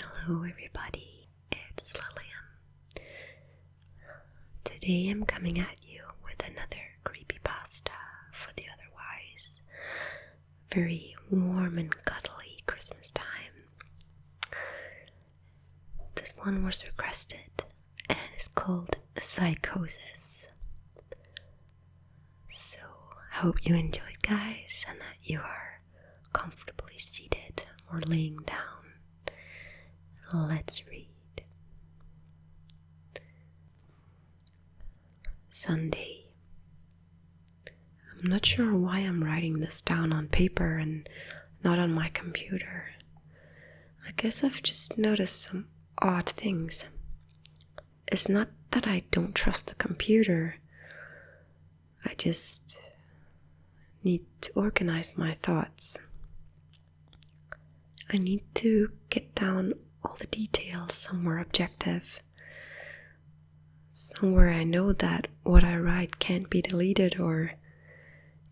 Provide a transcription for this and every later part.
Hello everybody, it's Lilium. Today I'm coming at you with another creepypasta for the otherwise very warm and cuddly Christmas time. This one was requested and is called Psychosis. So I hope you enjoyed, guys, and that you are comfortably seated or laying down. Let's read. Sunday. I'm not sure why I'm writing this down on paper and not on my computer. I guess I've just noticed some odd things. It's not that I don't trust the computer. I just need to organize my thoughts. I need to get down all the details somewhere objective. Somewhere I know that what I write can't be deleted or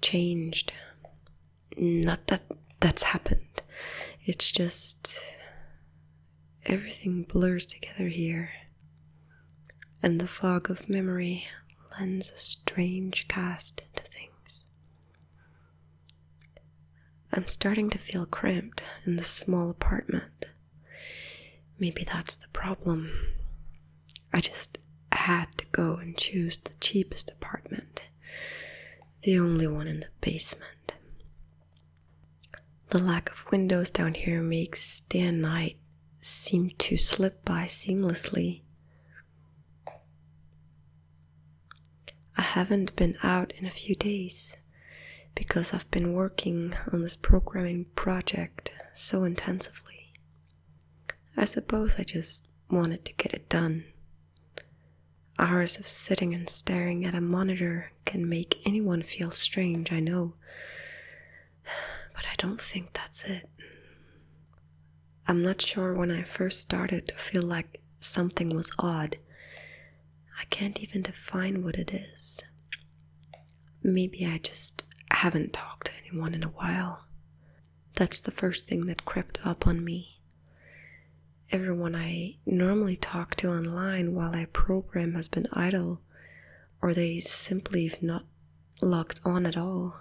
changed. Not that that's happened. It's just everything blurs together here. And the fog of memory lends a strange cast to things. I'm starting to feel cramped in this small apartment. Maybe that's the problem. I just had to go and choose the cheapest apartment, the only one in the basement. The lack of windows down here makes day and night seem to slip by seamlessly. I haven't been out in a few days because I've been working on this programming project so intensively. I suppose I just wanted to get it done. Hours of sitting and staring at a monitor can make anyone feel strange, I know. But I don't think that's it. I'm not sure when I first started to feel like something was odd. I can't even define what it is. Maybe I just haven't talked to anyone in a while. That's the first thing that crept up on me. Everyone I normally talk to online while I program has been idle, or they simply have not logged on at all.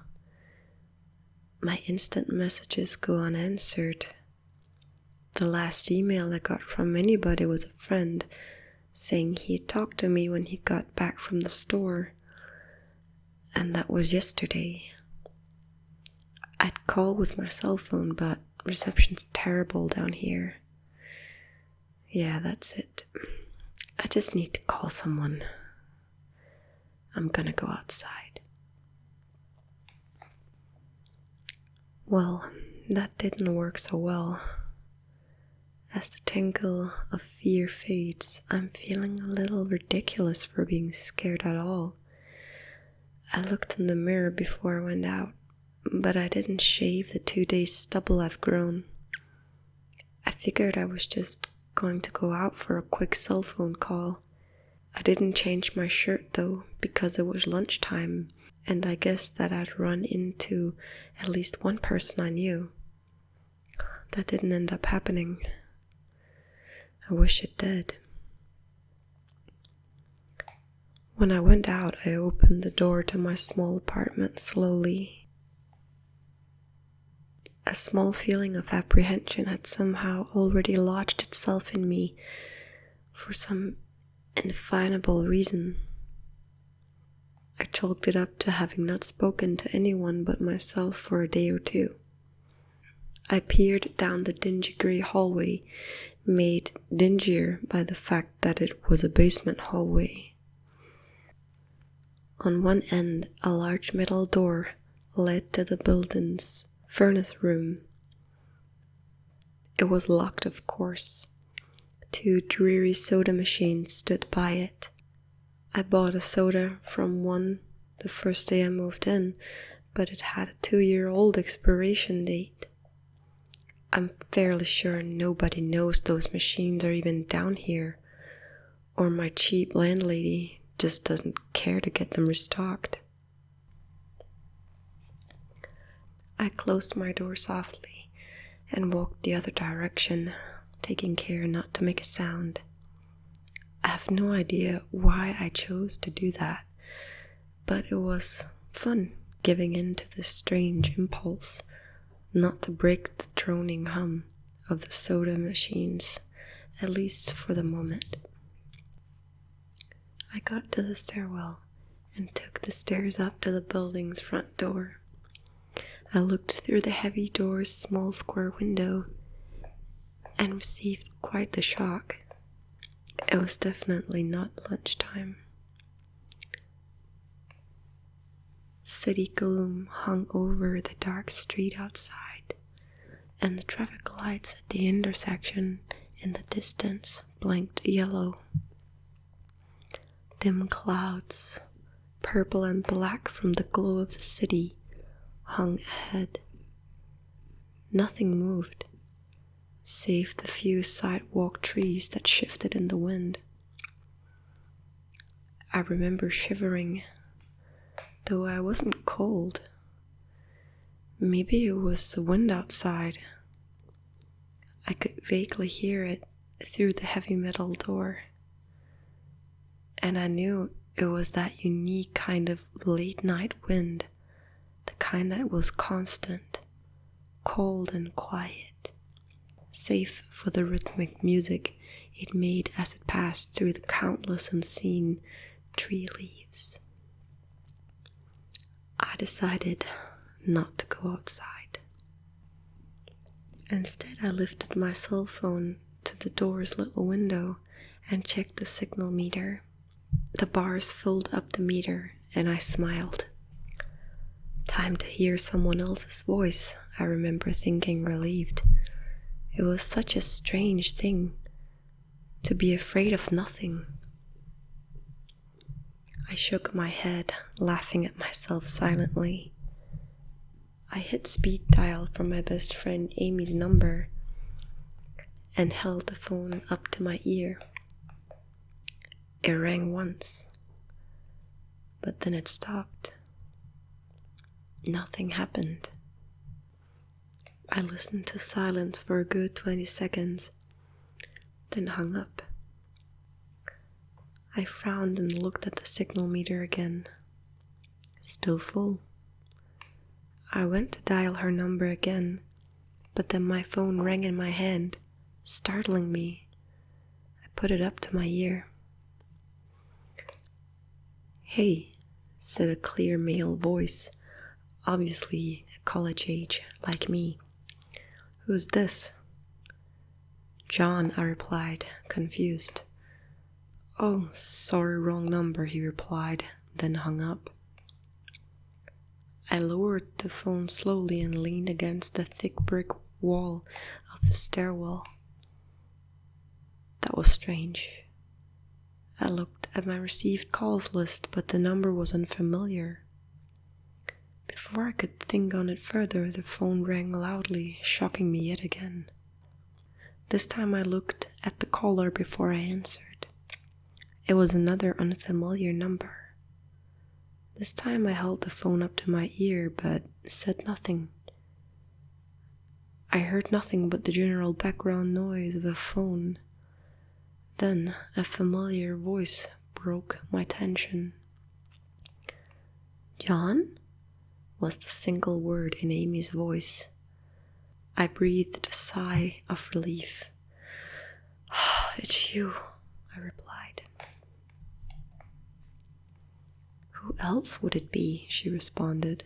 My instant messages go unanswered. The last email I got from anybody was a friend saying he had talked to me when he got back from the store, and that was yesterday. I'd call with my cell phone, but reception's terrible down here. Yeah, that's it. I just need to call someone. I'm gonna go outside. Well, that didn't work so well. As the tingle of fear fades, I'm feeling a little ridiculous for being scared at all. I looked in the mirror before I went out, but I didn't shave the 2 days stubble I've grown. I figured I was just going to go out for a quick cell phone call. I didn't change my shirt though because it was lunchtime, and I guessed that I'd run into at least one person I knew. That didn't end up happening. I wish it did. When I went out, I opened the door to my small apartment slowly. A small feeling of apprehension had somehow already lodged itself in me for some indefinable reason. I chalked it up to having not spoken to anyone but myself for a day or two. I peered down the dingy grey hallway, made dingier by the fact that it was a basement hallway. On one end, a large metal door led to the building's furnace room. It was locked, of course. 2 dreary soda machines stood by it. I bought a soda from one the first day I moved in, but it had a 2-year-old expiration date. I'm fairly sure nobody knows those machines are even down here, or my cheap landlady just doesn't care to get them restocked. I closed my door softly and walked the other direction, taking care not to make a sound. I have no idea why I chose to do that, but it was fun giving in to this strange impulse not to break the droning hum of the soda machines, at least for the moment. I got to the stairwell and took the stairs up to the building's front door. I looked through the heavy door's small square window and received quite the shock. It was definitely not lunchtime. City gloom hung over the dark street outside, and the traffic lights at the intersection in the distance blinked yellow. Dim clouds, purple and black from the glow of the city, hung ahead. Nothing moved, save the few sidewalk trees that shifted in the wind. I remember shivering, though I wasn't cold. Maybe it was the wind outside. I could vaguely hear it through the heavy metal door. And I knew it was that unique kind of late night wind, the kind that was constant, cold and quiet, save for the rhythmic music it made as it passed through the countless unseen tree leaves. I decided not to go outside. Instead, I lifted my cell phone to the door's little window and checked the signal meter. The bars filled up the meter, and I smiled. Time to hear someone else's voice, I remember thinking, relieved. It was such a strange thing to be afraid of nothing. I shook my head, laughing at myself silently. I hit speed dial from my best friend Amy's number and held the phone up to my ear. It rang once, but then it stopped. Nothing happened. I listened to silence for a good 20 seconds, then hung up. I frowned and looked at the signal meter again. Still full. I went to dial her number again, but then my phone rang in my hand, startling me. I put it up to my ear. "Hey," said a clear male voice, obviously college age, like me. "Who's this?" "John," I replied, confused. "Oh, sorry, wrong number," he replied, then hung up. I lowered the phone slowly and leaned against the thick brick wall of the stairwell. That was strange. I looked at my received calls list, but the number was unfamiliar. Before I could think on it further, the phone rang loudly, shocking me yet again. This time I looked at the caller before I answered. It was another unfamiliar number. This time I held the phone up to my ear, but said nothing. I heard nothing but the general background noise of a phone. Then a familiar voice broke my tension. "John?" was the single word in Amy's voice. I breathed a sigh of relief. "It's you," I replied. "Who else would it be?" she responded.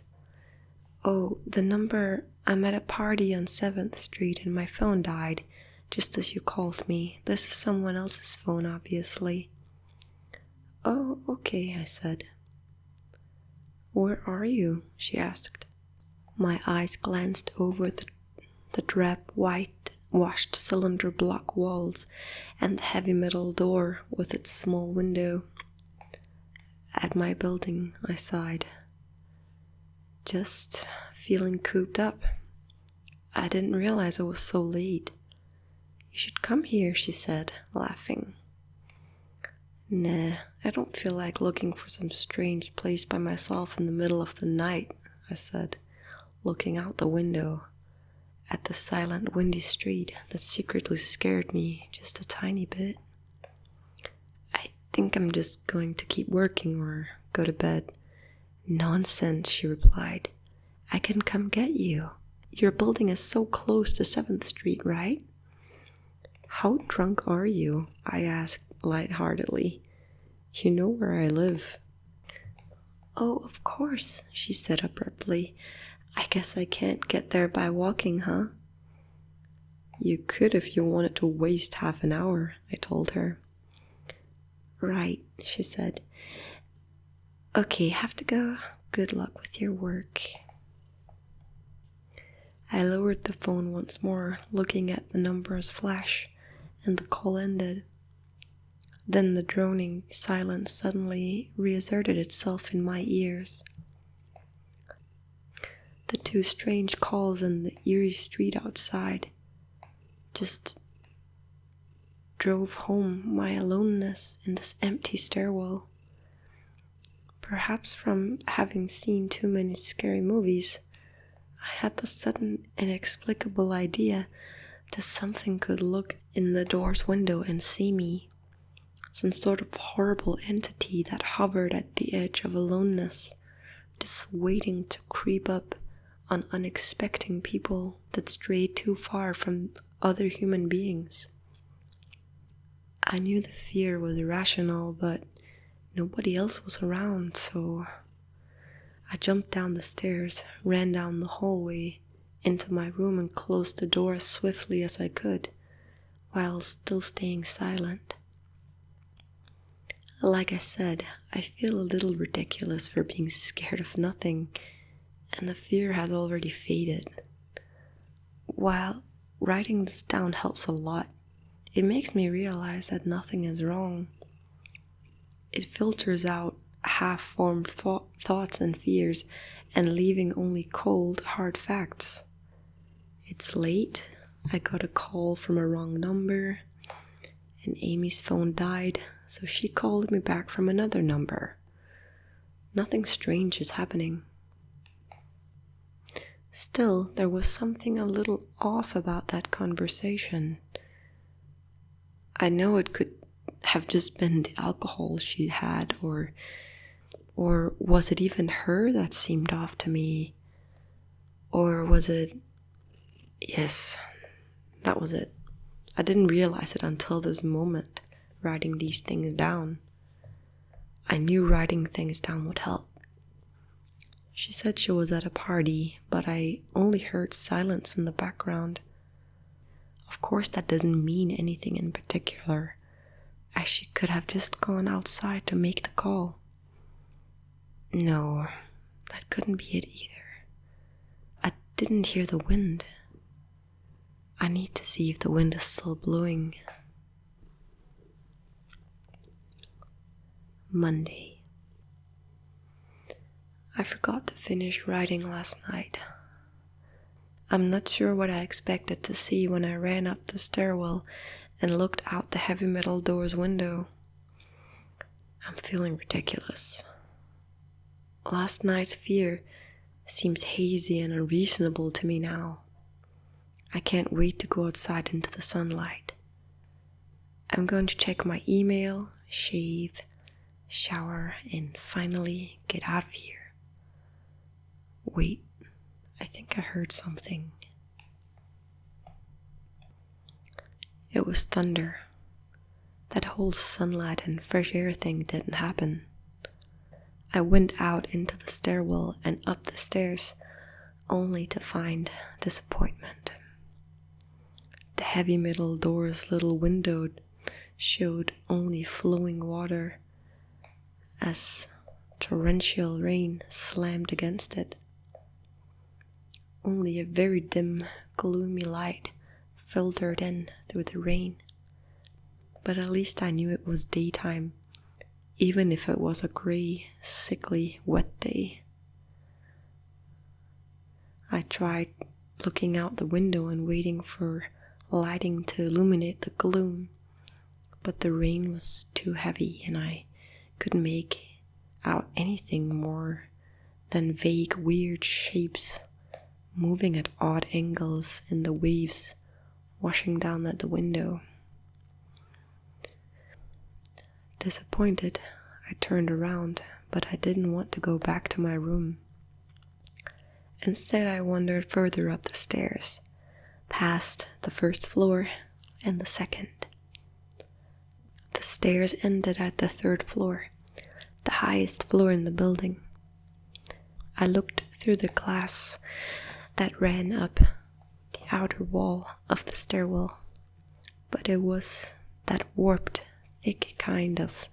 "Oh, the number, I'm at a party on 7th Street and my phone died, just as you called me. This is someone else's phone, obviously." "Oh, okay," I said. "Where are you?" she asked. My eyes glanced over the drab white washed cylinder block walls and the heavy metal door with its small window. "At my building," I sighed. "Just feeling cooped up. I didn't realize it was so late." "You should come here," she said, laughing. "Nah, I don't feel like looking for some strange place by myself in the middle of the night," I said, looking out the window at the silent, windy street that secretly scared me just a tiny bit. I think I'm just going to keep working or go to bed. Nonsense, she replied. I can come get you. Your building is so close to 7th Street, right? How drunk are you? I asked lightheartedly. You know where I live. Oh, of course, she said abruptly. I guess I can't get there by walking, huh? You could if you wanted to waste half an hour, I told her. Right, she said. Okay, have to go. Good luck with your work. I lowered the phone once more, looking at the numbers flash, and the call ended. Then the droning silence suddenly reasserted itself in my ears. The 2 strange calls in the eerie street outside just drove home my aloneness in this empty stairwell. Perhaps from having seen too many scary movies, I had the sudden inexplicable idea that something could look in the door's window and see me. Some sort of horrible entity that hovered at the edge of aloneness, just waiting to creep up on unexpecting people that strayed too far from other human beings. I knew the fear was irrational, but nobody else was around, so I jumped down the stairs, ran down the hallway into my room and closed the door as swiftly as I could, while still staying silent. Like I said, I feel a little ridiculous for being scared of nothing, and the fear has already faded. While writing this down helps a lot, it makes me realize that nothing is wrong. It filters out half-formed thoughts and fears and leaving only cold, hard facts. It's late, I got a call from a wrong number, and Amy's phone died, so she called me back from another number. Nothing strange is happening. Still, there was something a little off about that conversation. I know it could have just been the alcohol she'd had, or was it even her that seemed off to me? Or was it... Yes, that was it. I didn't realize it until this moment, writing these things down. I knew writing things down would help. She said she was at a party, but I only heard silence in the background. Of course, that doesn't mean anything in particular, as she could have just gone outside to make the call. No, that couldn't be it either. I didn't hear the wind. I need to see if the wind is still blowing. Monday. I forgot to finish writing last night. I'm not sure what I expected to see when I ran up the stairwell and looked out the heavy metal door's window. I'm feeling ridiculous. Last night's fear seems hazy and unreasonable to me now. I can't wait to go outside into the sunlight. I'm going to check my email, shave, shower, and finally get out of here. Wait, I think I heard something. It was thunder. That whole sunlight and fresh air thing didn't happen. I went out into the stairwell and up the stairs, only to find disappointment. The heavy metal door's little window showed only flowing water as torrential rain slammed against it. Only a very dim, gloomy light filtered in through the rain. But at least I knew it was daytime, even if it was a gray, sickly, wet day. I tried looking out the window and waiting for lighting to illuminate the gloom, but the rain was too heavy and I couldn't make out anything more than vague, weird shapes moving at odd angles in the waves washing down at the window. Disappointed, I turned around, but I didn't want to go back to my room. Instead, I wandered further up the stairs, past the first floor and the second. The stairs ended at the third floor, the highest floor in the building. I looked through the glass that ran up the outer wall of the stairwell, but it was that warped, thick kind of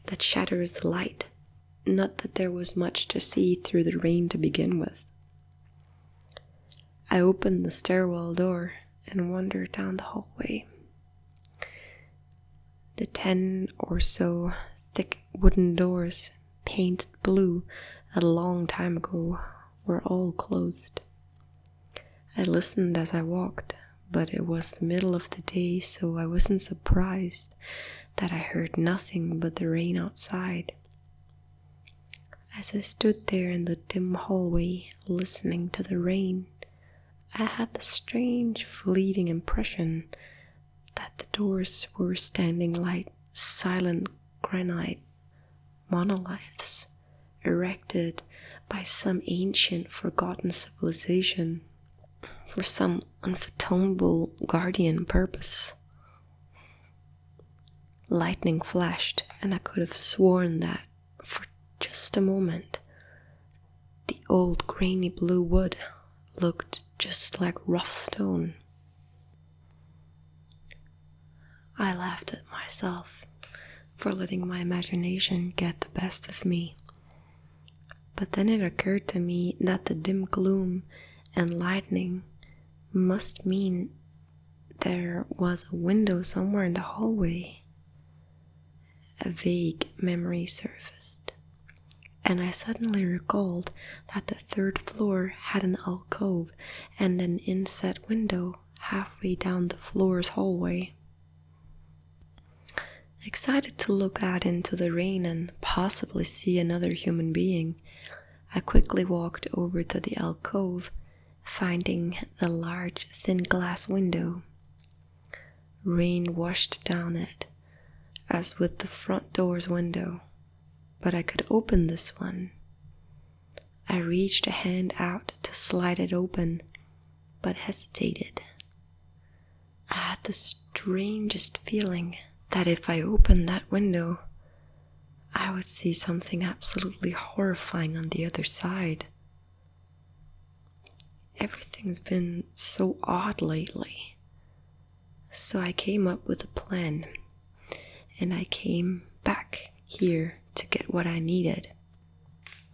that shatters the light. Not that there was much to see through the rain to begin with. I opened the stairwell door and wandered down the hallway. The 10 or so thick wooden doors, painted blue a long time ago, were all closed. I listened as I walked, but it was the middle of the day, so I wasn't surprised that I heard nothing but the rain outside. As I stood there in the dim hallway, listening to the rain, I had the strange, fleeting impression that the doors were standing like silent granite monoliths erected by some ancient, forgotten civilization for some unfathomable guardian purpose. Lightning flashed, and I could have sworn that for just a moment the old grainy blue wood looked just like rough stone. I laughed at myself for letting my imagination get the best of me. But then it occurred to me that the dim gloom and lightning must mean there was a window somewhere in the hallway. A vague memory surfaced, and I suddenly recalled that the third floor had an alcove and an inset window halfway down the floor's hallway. Excited to look out into the rain and possibly see another human being, I quickly walked over to the alcove, finding the large, thin glass window. Rain washed down it, as with the front door's window, but I could open this one. I reached a hand out to slide it open, but hesitated. I had the strangest feeling that if I opened that window, I would see something absolutely horrifying on the other side. Everything's been so odd lately. So I came up with a plan, and I came back here to get what I needed.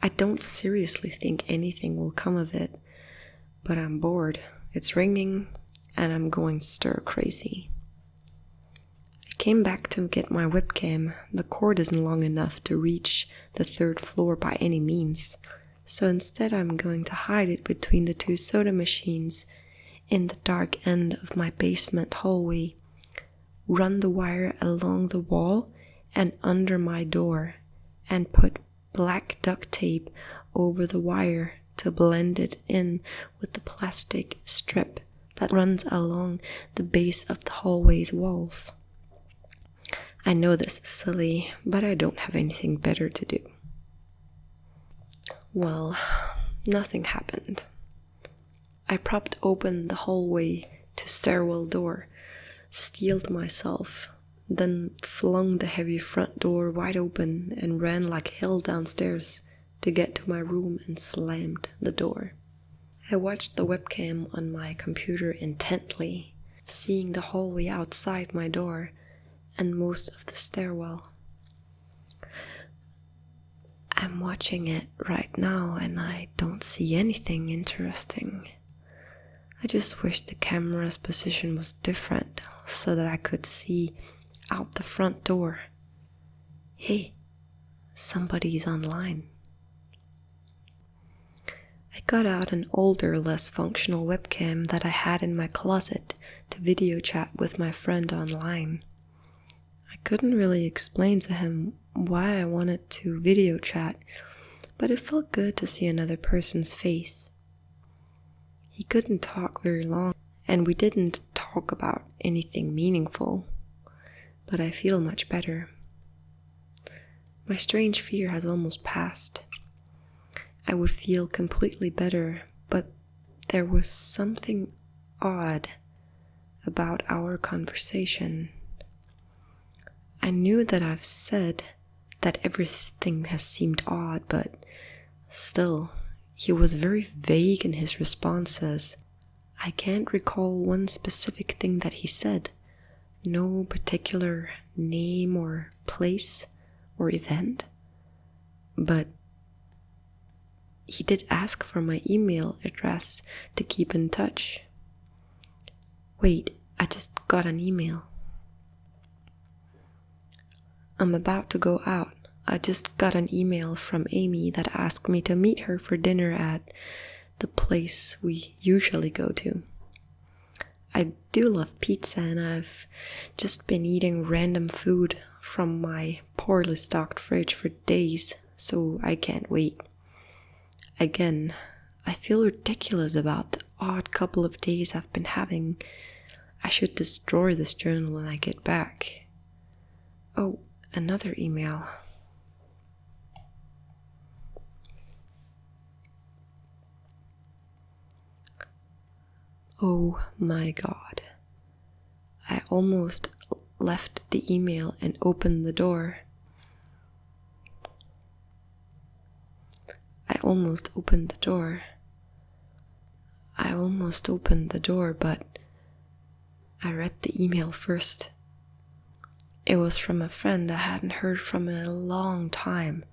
I don't seriously think anything will come of it, but I'm bored. It's raining, and I'm going stir crazy. I came back to get my webcam. The cord isn't long enough to reach the third floor by any means, so instead I'm going to hide it between the two soda machines in the dark end of my basement hallway, run the wire along the wall and under my door, and put black duct tape over the wire to blend it in with the plastic strip that runs along the base of the hallway's walls. I know this is silly, but I don't have anything better to do. Well, nothing happened. I propped open the hallway to stairwell door, steeled myself, then flung the heavy front door wide open and ran like hell downstairs to get to my room and slammed the door. I watched the webcam on my computer intently, seeing the hallway outside my door and most of the stairwell. I'm watching it right now and I don't see anything interesting. I just wish the camera's position was different so that I could see out the front door. Hey, somebody's online. I got out an older, less functional webcam that I had in my closet to video chat with my friend online. I couldn't really explain to him why I wanted to video chat, but it felt good to see another person's face. He couldn't talk very long, and we didn't talk about anything meaningful, but I feel much better. My strange fear has almost passed. I would feel completely better, but there was something odd about our conversation. I knew that I've said that everything has seemed odd, but still, he was very vague in his responses. I can't recall one specific thing that he said. No particular name or place or event. But he did ask for my email address to keep in touch. Wait, I just got an email. I'm about to go out. I just got an email from Amy that asked me to meet her for dinner at the place we usually go to. I do love pizza, and I've just been eating random food from my poorly stocked fridge for days, so I can't wait. Again, I feel ridiculous about the odd couple of days I've been having. I should destroy this journal when I get back. Oh, another email. Oh my God. I almost left the email and opened the door. I almost opened the door, but I read the email first. It was from a friend I hadn't heard from in a long time,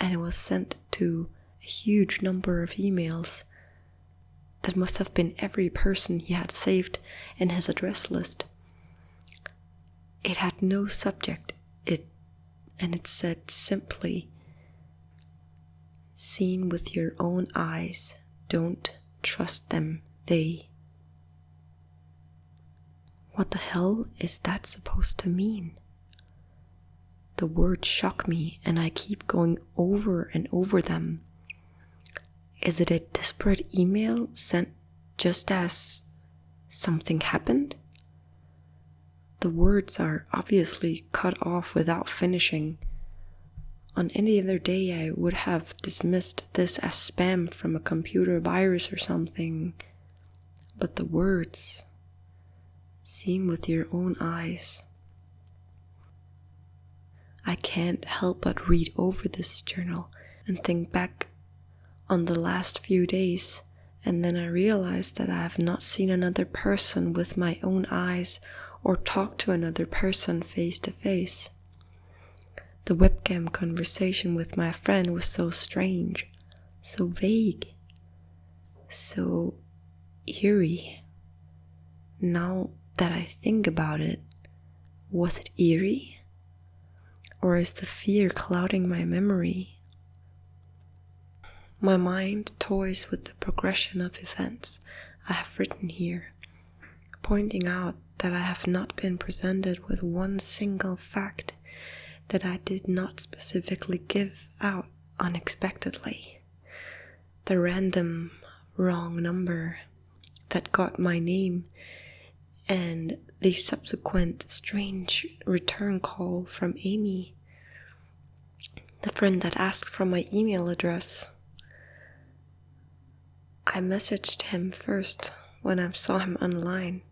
and it was sent to a huge number of emails. That must have been every person he had saved in his address list. It had no subject, and it said simply, "Seen with your own eyes, don't trust them, they." What the hell is that supposed to mean? The words shock me, and I keep going over and over them. Is it a desperate email sent just as something happened? The words are obviously cut off without finishing. On any other day I would have dismissed this as spam from a computer virus or something. But the words, "Seen with your own eyes." I can't help but read over this journal and think back on the last few days, and then I realized that I have not seen another person with my own eyes or talked to another person face to face. The webcam conversation with my friend was so strange, so vague, so eerie. Now that I think about it, was it eerie? Or is the fear clouding my memory? My mind toys with the progression of events I have written here, pointing out that I have not been presented with one single fact that I did not specifically give out unexpectedly. The random wrong number that got my name, and the subsequent strange return call from Amy, the friend that asked for my email address. I messaged him first when I saw him online,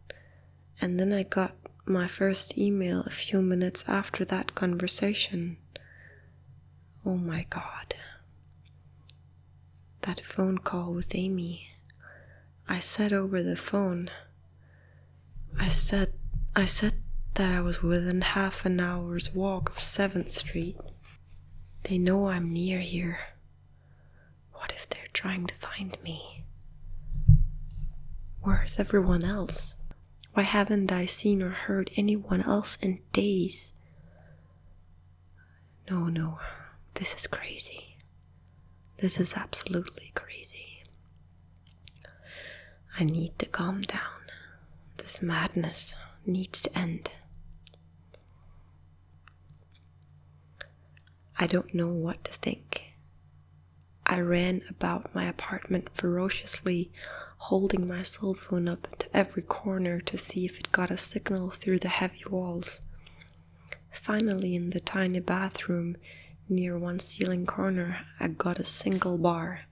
and then I got my first email a few minutes after that conversation. Oh my God. That phone call with Amy. I said over the phone, I said that I was within half an hour's walk of 7th Street. They know I'm near here. What if they're trying to find me? Where's everyone else? Why haven't I seen or heard anyone else in days? No, this is crazy. This is absolutely crazy. I need to calm down. This madness needs to end. I don't know what to think. I ran about my apartment ferociously, holding my cell phone up to every corner to see if it got a signal through the heavy walls. Finally, in the tiny bathroom, near one ceiling corner, I got a single bar.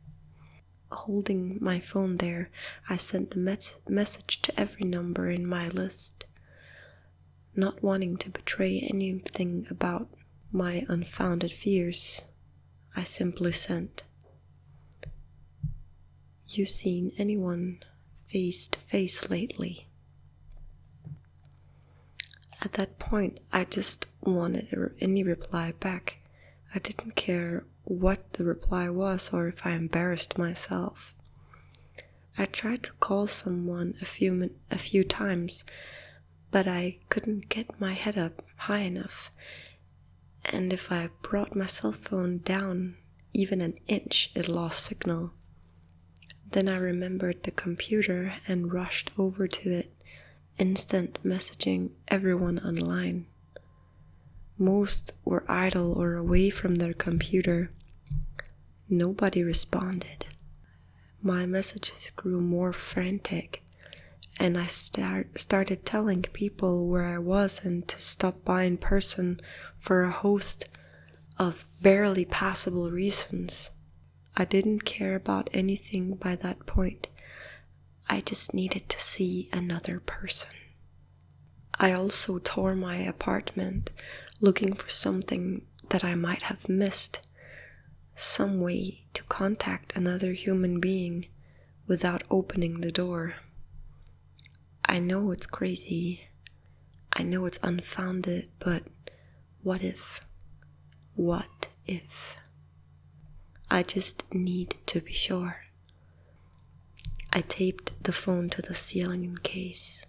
Holding my phone there, I sent a message to every number in my list. Not wanting to betray anything about my unfounded fears, I simply sent, "You seen anyone face to face lately?" At that point, I just wanted any reply back. I didn't care what the reply was or if I embarrassed myself. I tried to call someone a few times, but I couldn't get my head up high enough, and if I brought my cell phone down even an inch, it lost signal. Then I remembered the computer and rushed over to it, instant messaging everyone online. Most were idle or away from their computer. Nobody responded. My messages grew more frantic, and I started telling people where I was and to stop by in person for a host of barely passable reasons. I didn't care about anything by that point. I just needed to see another person. I also tore my apartment, looking for something that I might have missed, some way to contact another human being without opening the door. I know it's crazy, I know it's unfounded, but what if? What if? I just need to be sure. I taped the phone to the ceiling in case.